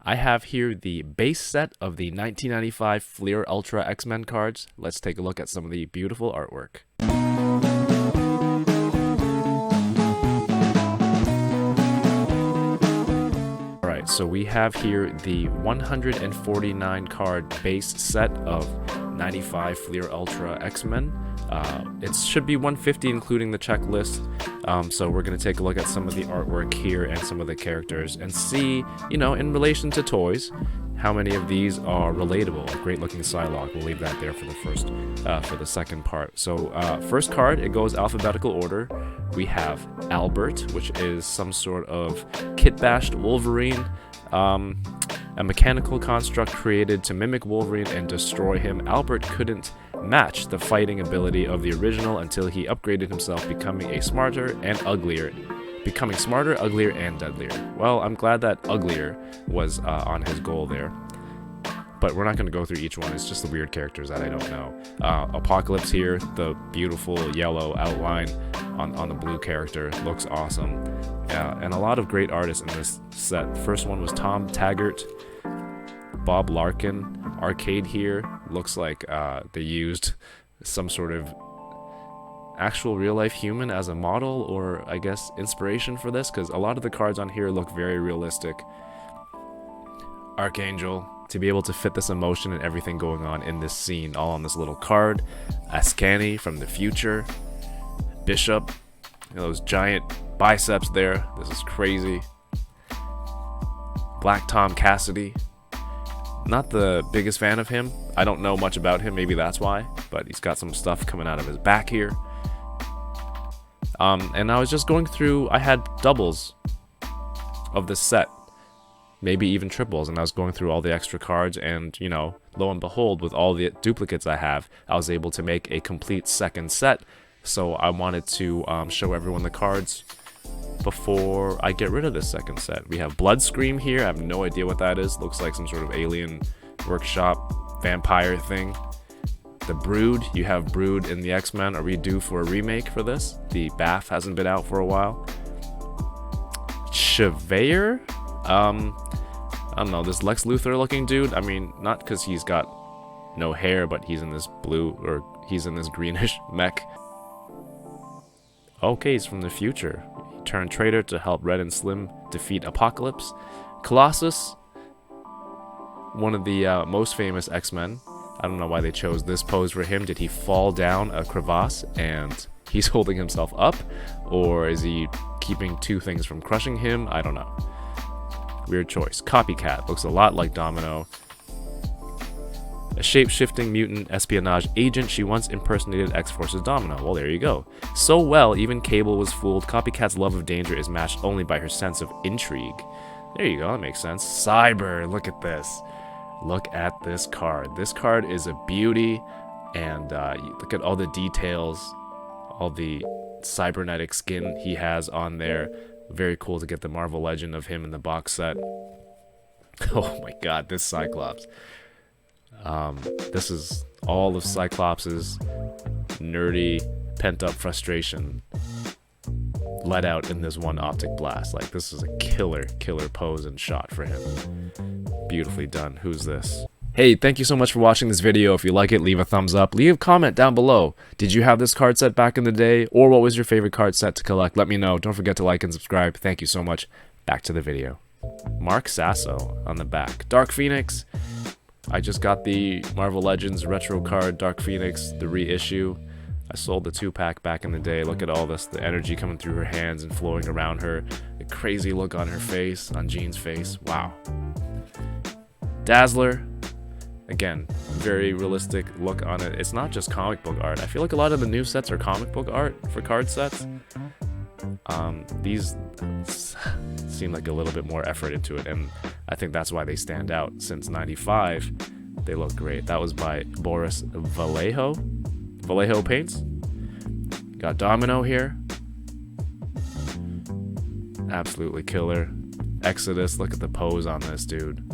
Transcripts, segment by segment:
I have here the base set of the 1995 Fleer Ultra X-Men cards. Let's take a look at some of the beautiful artwork. Alright, so we have here the 149 card base set of 95 Fleer Ultra X-Men. It should be 150 including the checklist. So we're going to take a look at some of the artwork here and some of the characters and see, in relation to toys, how many of these are relatable. Great looking Psylocke. We'll leave that there for the second part. So first card, it goes alphabetical order. We have Albert, which is some sort of kit-bashed Wolverine. A mechanical construct created to mimic Wolverine and destroy him. Albert couldn't match the fighting ability of the original until he upgraded himself, becoming smarter, uglier, and deadlier. Well, I'm glad that uglier was on his goal there. But we're not going to go through each one. It's just the weird characters that I don't know. Apocalypse here, the beautiful yellow outline on the blue character, looks awesome. And a lot of great artists in this set. First one was Tom Taggart, Bob Larkin. Arcade here looks like they used some sort of actual real-life human as a model, or I guess inspiration for this, because a lot of the cards on here look very realistic. Archangel, to be able to fit this emotion and everything going on in this scene all on this little card. Ascani from the future. Bishop, those giant biceps there, this is crazy. Black Tom Cassidy, not the biggest fan of him. I don't know much about him, maybe that's why, but he's got some stuff coming out of his back here. And I was just going through, I had doubles of this set, maybe even triples, and I was going through all the extra cards, and lo and behold, with all the duplicates I have, I was able to make a complete second set. So I wanted to show everyone the cards before I get rid of this second set. We have Bloodscream here. I have no idea what that is. Looks like some sort of alien workshop vampire thing. The Brood, you have Brood in the X-Men. Are we due for a remake for this? The Bath hasn't been out for a while. Chevalier? I don't know, this Lex Luthor looking dude. I mean, not because he's got no hair, but he's in this blue, or he's in this greenish mech. Okay, he's from the future. He turned traitor to help Red and Slim defeat Apocalypse. Colossus, one of the most famous X-Men. I don't know why they chose this pose for him. Did he fall down a crevasse and he's holding himself up? Or is he keeping two things from crushing him? I don't know. Weird choice. Copycat, looks a lot like Domino. A shape-shifting mutant espionage agent, she once impersonated X-Force's Domino. Well, there you go. So well, even Cable was fooled. Copycat's love of danger is matched only by her sense of intrigue. There you go, that makes sense. Cyber, look at this. Look at this card. This card is a beauty, and look at all the details, all the cybernetic skin he has on there. Very cool to get the Marvel Legend of him in the box set. Oh my god, this Cyclops. This is all of Cyclops' nerdy, pent-up frustration let out in this one optic blast. Like, this is a killer pose and shot for him. Beautifully done. Who's this? Hey, thank you so much for watching this video. If you like it, leave a thumbs up. Leave a comment down below. Did you have this card set back in the day? Or what was your favorite card set to collect? Let me know. Don't forget to like and subscribe. Thank you so much. Back to the video. Mark Sasso on the back. Dark Phoenix. I just got the Marvel Legends retro card, Dark Phoenix, the reissue. I sold the 2-pack back in the day. Look at all this, the energy coming through her hands and flowing around her. The crazy look on her face, on Jean's face. Wow. Dazzler. Again, very realistic look on it. It's not just comic book art. I feel like a lot of the new sets are comic book art for card sets. These seem like a little bit more effort into it, and I think that's why they stand out. Since '95, they look great. That was by Boris Vallejo. Vallejo Paints. Got Domino here. Absolutely killer. Exodus, look at the pose on this dude.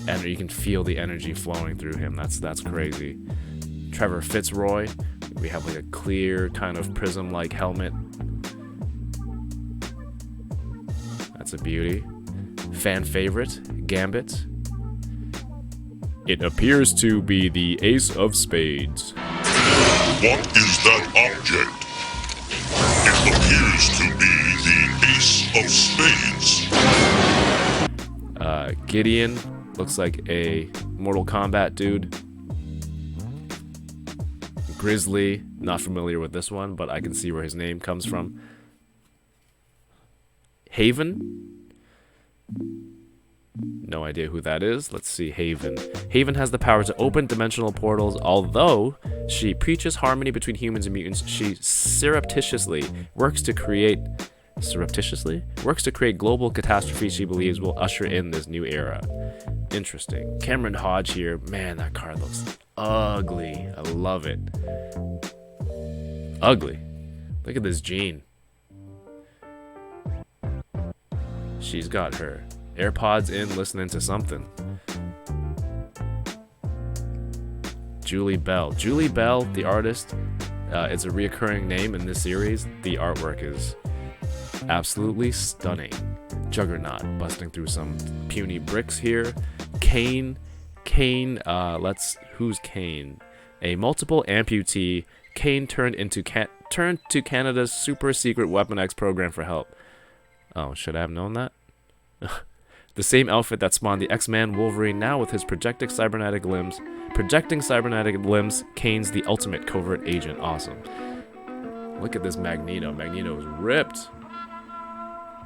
And you can feel the energy flowing through him. That's crazy. Trevor Fitzroy. We have like a clear kind of prism-like helmet. That's a beauty. Fan favorite, Gambit. It appears to be the Ace of Spades. What is that object? It appears to be the Ace of Spades. Gideon looks like a Mortal Kombat dude. Grizzly, not familiar with this one, but I can see where his name comes from. Haven? No idea who that is. Let's see, Haven. Haven has the power to open dimensional portals. Although she preaches harmony between humans and mutants, she surreptitiously works to create global catastrophe she believes will usher in this new era. Interesting. Cameron Hodge here. Man, that card looks ugly. I love it. Ugly. Look at this Jean. She's got her AirPods in, listening to something. Julie Bell. Julie Bell, the artist, is a reoccurring name in this series. The artwork is absolutely stunning. Juggernaut busting through some puny bricks here. Kane. Who's Kane? A multiple amputee. Kane turned to Canada's super secret Weapon X program for help. Oh, should I have known that? The same outfit that spawned the X-Man Wolverine, now with his projecting cybernetic limbs, Kane's the ultimate covert agent. Awesome. Look at this Magneto. Magneto is ripped.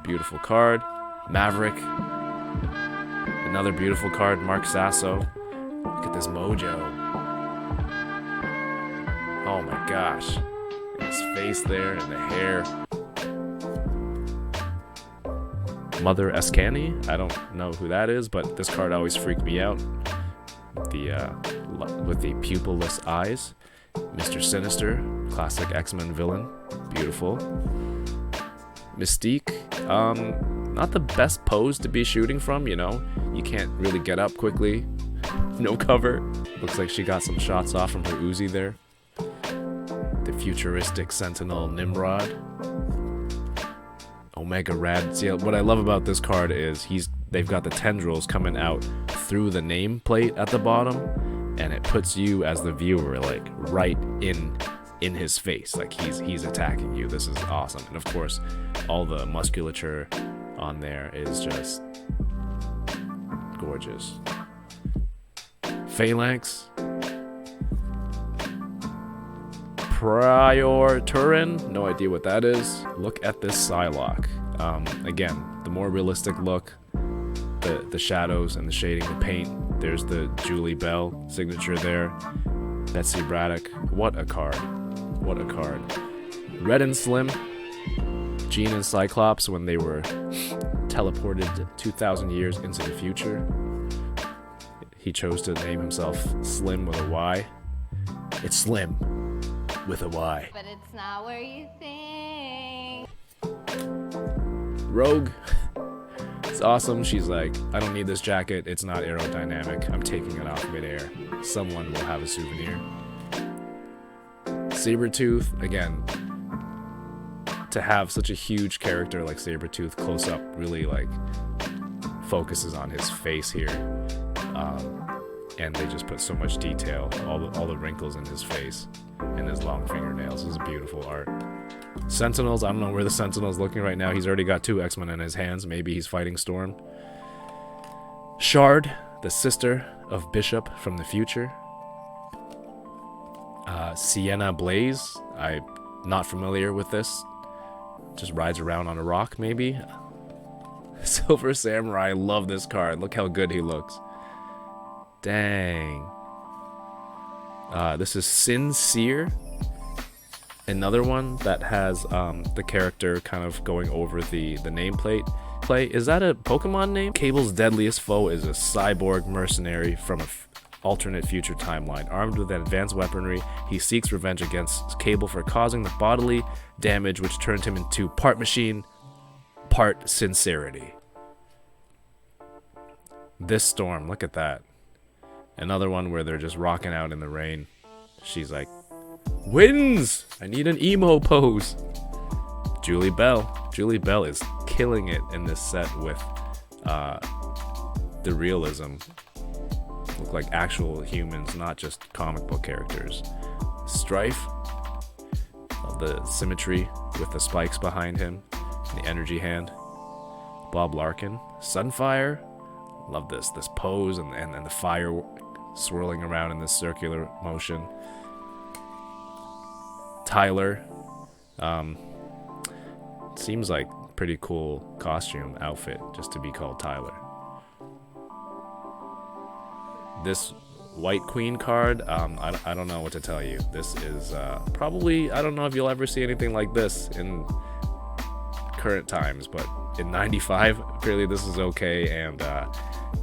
Beautiful card. Maverick. Another beautiful card. Mark Sasso. Look at this Mojo. Oh my gosh. And his face there and the hair. Mother Escani. I don't know who that is, but this card always freaked me out. With the pupilless eyes. Mr. Sinister, classic X-Men villain. Beautiful. Mystique. Not the best pose to be shooting from, you know. You can't really get up quickly. No cover. Looks like she got some shots off from her Uzi there. The futuristic Sentinel Nimrod. Omega Rad. See, what I love about this card is they've got the tendrils coming out through the nameplate at the bottom, and it puts you as the viewer like right in his face, like he's attacking you. This is awesome. And of course, all the musculature on there is just gorgeous. Phalanx. Prior Turin, no idea what that is. Look at this Psylocke. Again, the more realistic look, the shadows and the shading, the paint. There's the Julie Bell signature there. Betsy Braddock. What a card. What a card. Red and Slim. Jean and Cyclops when they were teleported 2,000 years into the future. He chose to name himself Slim with a Y. It's Slim with a Y. But it's not where you think. Rogue. It's awesome. She's like, I don't need this jacket. It's not aerodynamic. I'm taking it off midair. Someone will have a souvenir. Sabretooth. Again, to have such a huge character like Sabretooth close up really like focuses on his face here. And they just put so much detail, all the wrinkles in his face and his long fingernails. This is beautiful art. Sentinels, I don't know where the Sentinel's looking right now. He's already got 2 X-Men in his hands. Maybe he's fighting Storm. Shard, the sister of Bishop from the future. Sienna Blaze, I'm not familiar with this. Just rides around on a rock, maybe. Silver Samurai, I love this card. Look how good he looks. Dang. This is Sincere. Another one that has the character kind of going over the nameplate. Is that a Pokemon name? Cable's deadliest foe is a cyborg mercenary from an alternate future timeline. Armed with advanced weaponry, he seeks revenge against Cable for causing the bodily damage which turned him into part machine, part sincerity. This Storm, look at that. Another one where they're just rocking out in the rain. She's like, wins! I need an emo pose. Julie Bell. Julie Bell is killing it in this set with the realism look like actual humans, not just comic book characters. Strife, the symmetry with the spikes behind him, and the energy hand. Bob Larkin, Sunfire, love this pose and the fire swirling around in this circular motion. Tyler, seems like pretty cool costume outfit just to be called Tyler. This White Queen card, I don't know what to tell you. This is probably, I don't know if you'll ever see anything like this in current times, but in 95, clearly this is okay. And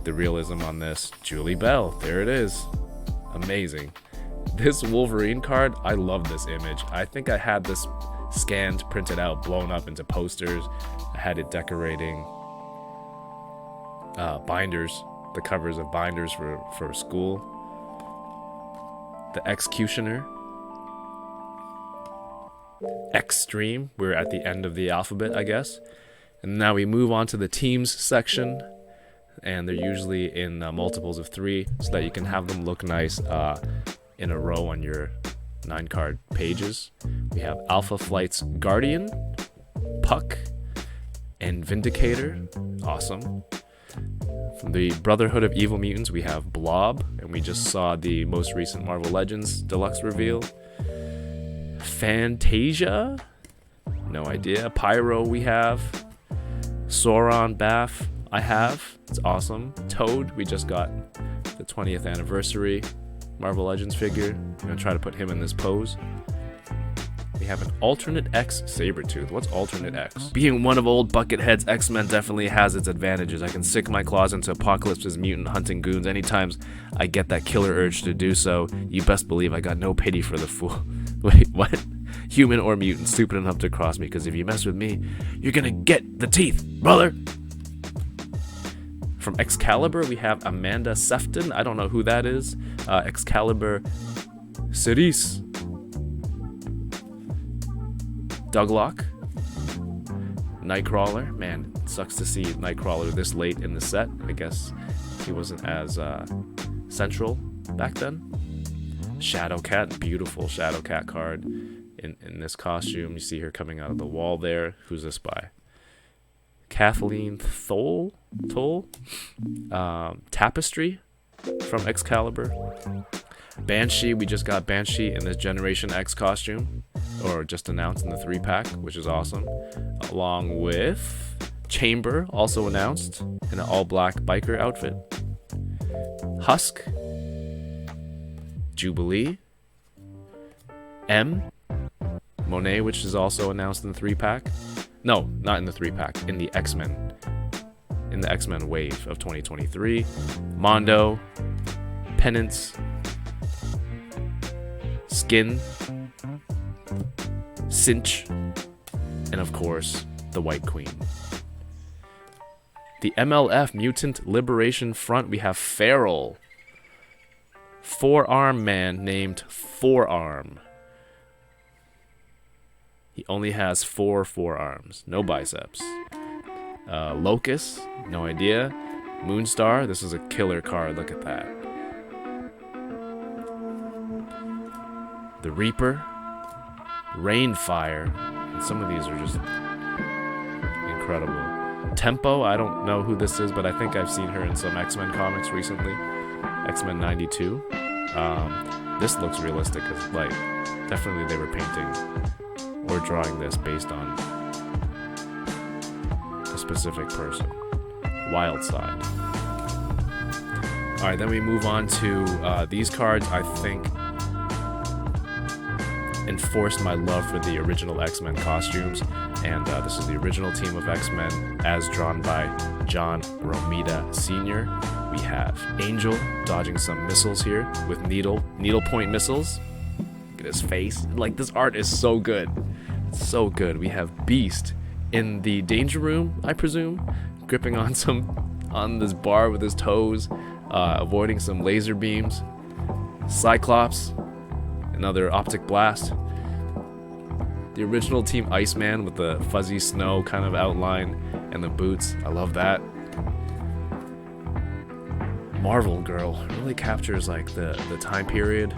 the realism on this, Julie Bell, there it is. Amazing. This Wolverine card, I love this image. I think I had this scanned, printed out, blown up into posters. I had it decorating binders, the covers of binders for school. The Executioner. Extreme, we're at the end of the alphabet, I guess. And now we move on to the teams section. And they're usually in multiples of 3 so that you can have them look nice in a row on your 9-card pages. We have Alpha Flight's Guardian, Puck, and Vindicator. Awesome. From the Brotherhood of Evil Mutants, we have Blob, and we just saw the most recent Marvel Legends Deluxe reveal. Fantasia? No idea. Pyro we have. Sauron Baff I have. It's awesome. Toad, we just got the 20th anniversary Marvel Legends figure. I'm going to try to put him in this pose. We have an Alternate X Sabretooth. What's Alternate X? Being one of old Buckethead's X-Men definitely has its advantages. I can sink my claws into Apocalypse's mutant hunting goons anytime I get that killer urge to do so. You best believe I got no pity for the fool. Wait, what? Human or mutant stupid enough to cross me, because if you mess with me, you're gonna get the teeth, brother! From Excalibur, we have Amanda Sefton. I don't know who that is. Excalibur Cerise. Douglock. Nightcrawler. Man, it sucks to see Nightcrawler this late in the set. I guess he wasn't as central back then. Shadowcat. Beautiful Shadowcat card in this costume. You see her coming out of the wall there. Who's this by? Kathleen Toll? Tapestry from Excalibur. Banshee, we just got Banshee in this Generation X costume, or just announced in the 3-pack, which is awesome. Along with Chamber, also announced in an all-black biker outfit. Husk. Jubilee. M. Monet, which is also announced in the 3-pack. No, not in the 3-pack, in the X-Men. In the X-Men wave of 2023. Mondo. Penance. Skin. Cinch. And of course, the White Queen. The MLF Mutant Liberation Front, we have Feral. Four-arm man named Forearm. He only has 4 forearms, no biceps. Locust, no idea. Moonstar, this is a killer card, look at that. The Reaper. Rainfire. And some of these are just incredible. Tempo, I don't know who this is, but I think I've seen her in some X-Men comics recently. X-Men 92. This looks realistic, because, like, definitely they were painting or drawing this based on a specific person. Wild Side. Alright, then we move on to these cards. I think enforced my love for the original X-Men costumes, and this is the original team of X-Men as drawn by John Romita Sr. We have Angel dodging some missiles here with needle point missiles. Look at his face. Like, this art is so good. It's so good. We have Beast in the danger room, I presume, gripping on this bar with his toes, avoiding some laser beams. Cyclops, another optic blast. The original Team Iceman with the fuzzy snow kind of outline and the boots. I love that. Marvel girl really captures like the time period,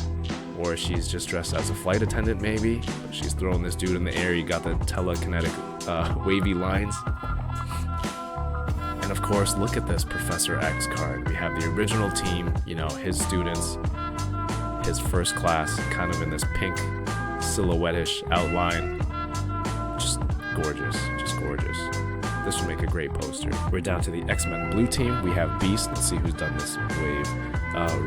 or she's just dressed as a flight attendant maybe, but she's throwing this dude in the air. You got the telekinetic wavy lines. And of course, look at this Professor X card. We have the original team, you know, his students, his first class, kind of in this pink silhouette-ish outline. Just gorgeous, just gorgeous. This would make a great poster. We're down to the X-Men blue team. We have Beast. Let's see who's done this wave.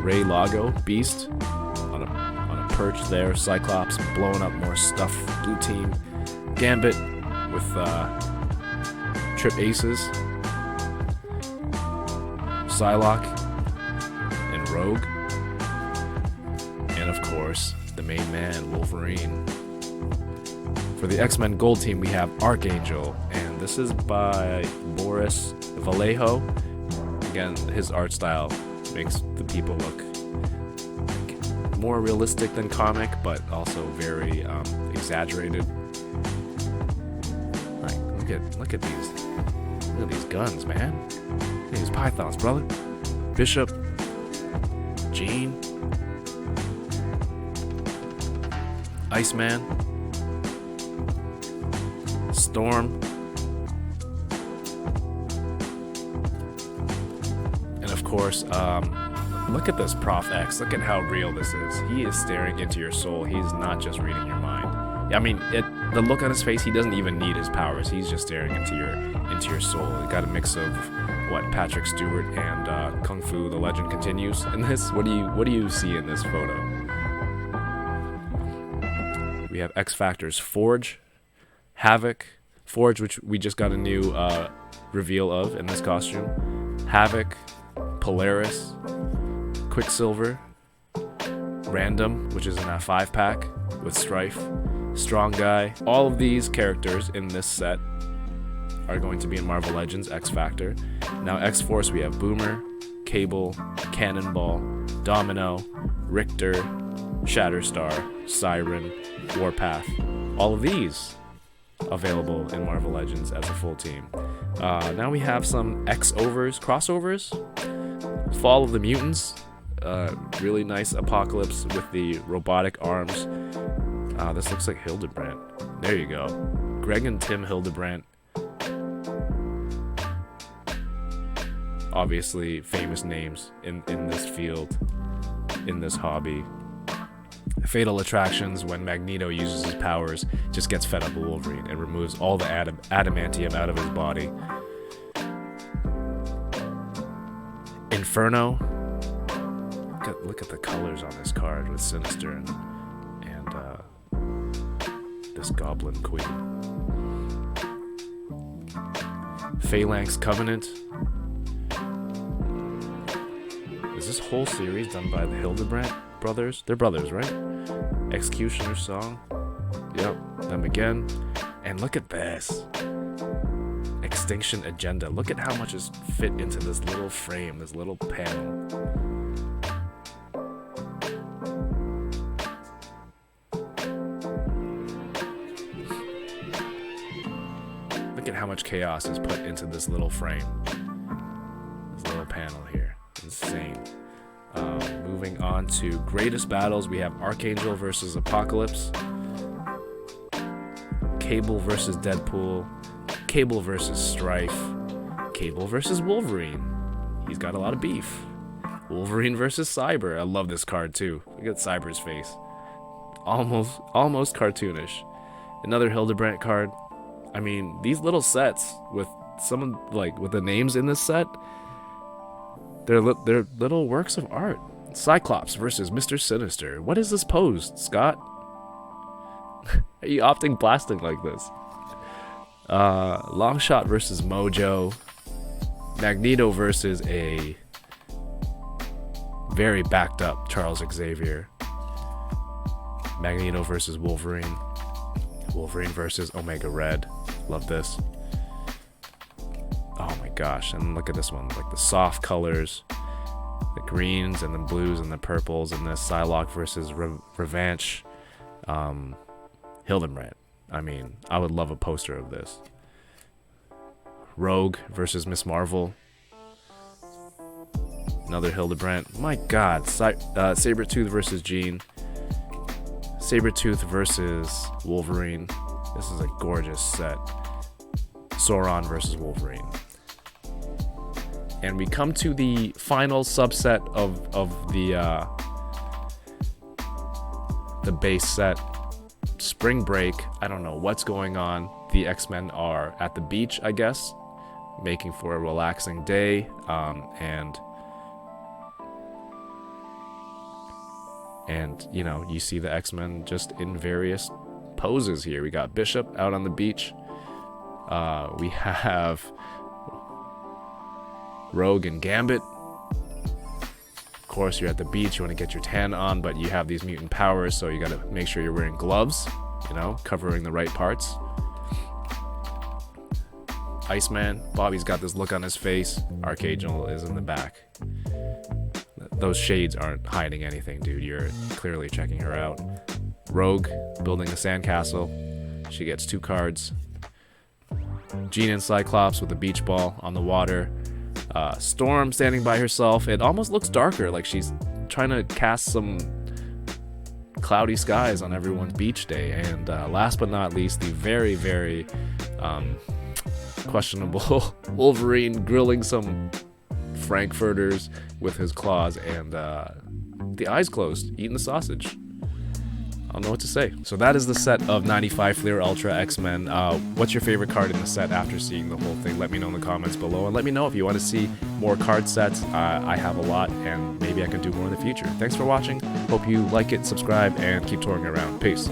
Ray Lago, Beast, on a perch there. Cyclops blowing up more stuff. Blue team. Gambit with Trip Aces. Psylocke and Rogue. And of course, the main man, Wolverine. For the X-Men Gold team, we have Archangel, and this is by Boris Vallejo. Again, his art style makes the people look like more realistic than comic, but also very exaggerated. Like, look at these guns, man. Look at these pythons, brother. Bishop, Jean, Iceman, Storm, and of course, look at this Prof X. Look at how real this is. He is staring into your soul. He's not just reading your mind. I mean, the look on his face, he doesn't even need his powers. He's just staring into your soul. It got a mix of Patrick Stewart and Kung Fu: The Legend Continues. In this, what do you see in this photo? We have X Factor's Forge, Havoc, Forge, which we just got a new reveal of in this costume. Havoc, Polaris, Quicksilver, Random, which is in a 5-pack with Strife, Strong Guy. All of these characters in this set are going to be in Marvel Legends X Factor. Now X-Force, we have Boomer, Cable, Cannonball, Domino, Richter, Shatterstar, Siren, Warpath. All of these available in Marvel Legends as a full team. Now we have some crossovers. Fall of the Mutants. Really nice Apocalypse with the robotic arms. This looks like Hildebrandt. There you go. Greg and Tim Hildebrandt. Obviously famous names in this field, in this hobby. Fatal Attractions, when Magneto uses his powers, just gets fed up with Wolverine and removes all the adamantium out of his body. Inferno. Look at the colors on this card with Sinister and this Goblin Queen. Phalanx Covenant. Is this whole series done by the Hildebrandt brothers? They're brothers, right? Executioner Song. Yep, them again. And look at this. Extinction Agenda. Look at how much is fit into this little frame, this little panel. Look at how much chaos is put into this little frame. This little panel here. Insane. Moving on to greatest battles, we have Archangel versus Apocalypse, Cable versus Deadpool, Cable versus Strife, Cable versus Wolverine. He's got a lot of beef. Wolverine versus Cyber. I love this card too. Look at Cyber's face. Almost cartoonish. Another Hildebrandt card. I mean, these little sets with with the names in this set, they're little works of art. Cyclops versus Mr. Sinister. What is this pose, Scott? Are you opting blasting like this? Longshot versus Mojo. Magneto versus a very backed up Charles Xavier. Magneto versus Wolverine. Wolverine versus Omega Red. Love this. Oh my gosh, and look at this one, like the soft colors, the greens and the blues and the purples, and this Psylocke versus Revanche. Hildebrandt. I mean, I would love a poster of this. Rogue versus Miss Marvel. Another Hildebrandt. My god. Sabretooth versus Jean. Sabretooth versus Wolverine. This is a gorgeous set. Sauron versus Wolverine. And we come to the final subset of the base set. Spring break. I don't know what's going on. The X-Men are at the beach, I guess, making for a relaxing day. And you know, you see the X-Men just in various poses here. We got Bishop out on the beach. We have Rogue and Gambit. Of course, you're at the beach, you want to get your tan on, but you have these mutant powers, so you got to make sure you're wearing gloves, you know, covering the right parts. Iceman, Bobby's got this look on his face. Archangel is in the back. Those shades aren't hiding anything, dude. You're clearly checking her out. Rogue building a sandcastle. She gets 2 cards. Jean and Cyclops with a beach ball on the water. Storm standing by herself. It almost looks darker, like she's trying to cast some cloudy skies on everyone's beach day. And last but not least, the very, very questionable Wolverine grilling some Frankfurters with his claws and the eyes closed, eating the sausage. I don't know what to say. So that is the set of 95 Fleer Ultra X-Men. What's your favorite card in the set after seeing the whole thing? Let me know in the comments below, and let me know if you want to see more card sets. I have a lot, and maybe I can do more in the future. Thanks for watching. Hope you like it, subscribe, and keep touring around. Peace.